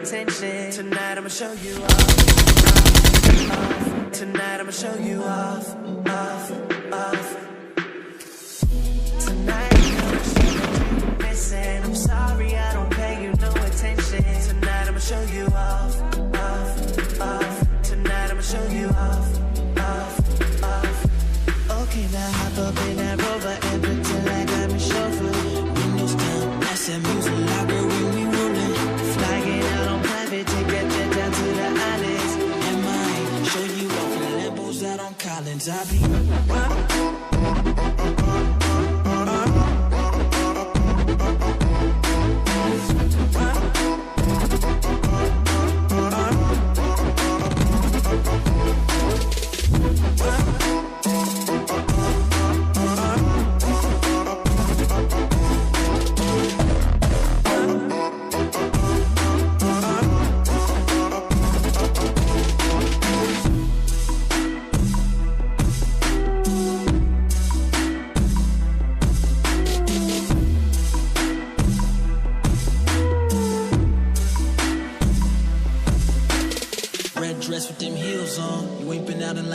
attention. Tonight I'ma show you off. Tonight I'ma show you off. Tonight I'ma show you missing. I'm sorry I don't pay you no attention. Tonight I'ma show you off. Tonight I'ma show you off. Okay, now hop up in that Rover and pretend like I'm a chauffeur. Windows down, that's that music loud, girl, when we rollin'. Flying out on private, take that jet down to the islands. And mine, show you off the Lambos out on Collins. I be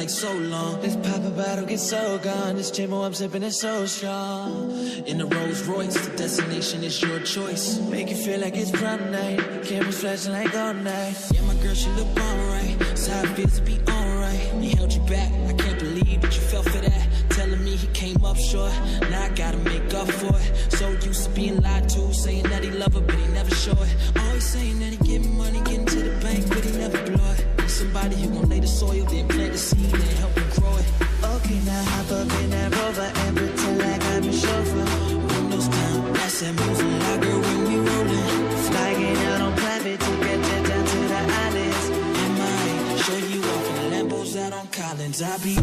so long. This pop-up bottle gets so gone. This Jamo I'm sipping is so strong. In the Rolls Royce, the destination is your choice. Make you feel like it's prom night. Cameras flashing like all night. Yeah, my girl, she look alright. So how it feels to be alright. He held you back, I can't believe that you fell for that. Telling me he came up short. Now I gotta make up for it. So used to being lied to, saying that he love her, but he never show it. Always saying that he give me money, getting to the bank, but he never blow it. Somebody who gon' lay the soil, then plant the seed and help him grow it. Okay, now hop up in that Rover and pretend like I'm a chauffeur. Windows down, that's that music loud, girl, when we rollin'. Flying out on private to get jet down to the islands. And mine, show you off in the Lambos out on Collins. I be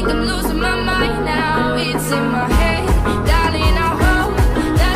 I'm losing my mind now. It's in my head, darling. I hope that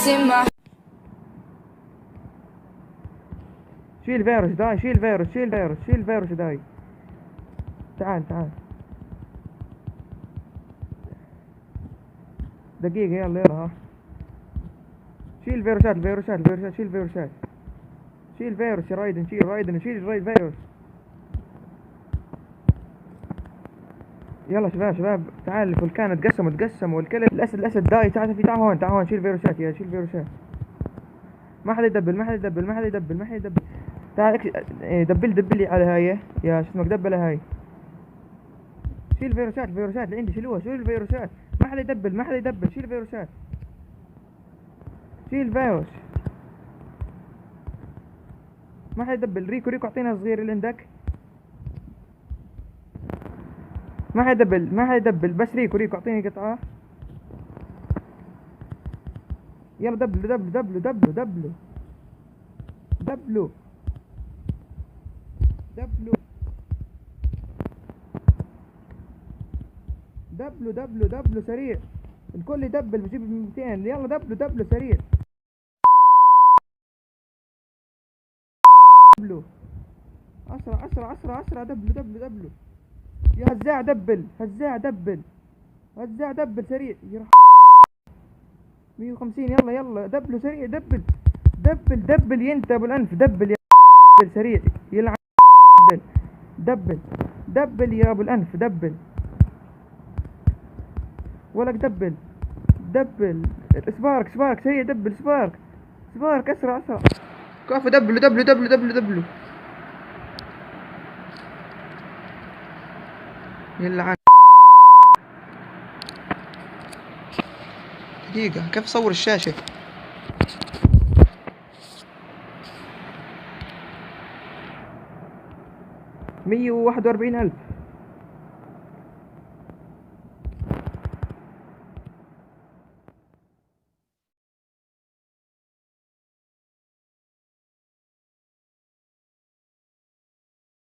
in my شيل فيروس داي، شيل فيروس، شيل فيروس، شيل فيروس داي. تعال تعال دقيقة، يلا يلا ها. شيل فيروسات، الفيروسات الفيروسات، شيل فيروسات، شيل فيروس يا رايدن، شيل رايدن، شيل فيروس. يلا شباب شباب تعال، الفولكان اتقسم والكلب الاسد داي. تعال في، تعال هون، تعال هون، شيل فيروسات يا، شيل فيروسات. ما حد يدبل، ما حد يدبل، ما حد يدبل، ما حد يدبل. تعال دبل لي على هاي يا شو اسمك، دبل هاي. شيل فيروسات، الفيروسات اللي عندي شيلوها، شيل الفيروسات. ما حد يدبل، ما حد يدبل، شيل فيروسات، شيل فيروس. ما حد يدبل. ريكو اعطينا صغير اللي عندك. ما حد يدبل، ما حد يدبل، بس ريكو اعطيني قطعة. يلا دبلوا دبلوا دبلوا دبلوا دبلوا دبلوا دبلوا دبلوا دبلوا سريع. الكل يدبل، بجيب 200. يلا دبلوا سريع. دبلوا اسرع اسرع اسرع اسرع. دبلوا يا هزاع دبل، هزاع دبل سريع يا 150. يلا دبلوا سريع. دبل ينت ابو الانف. دبل يا سريع يلعب. دبل يا ابو الانف. دبل ولك. دبل سبارك سريع. دبل سبارك اسرع كفو. دبلوا يلعن. دقيقة، كيف صور الشاشة؟ 141,000.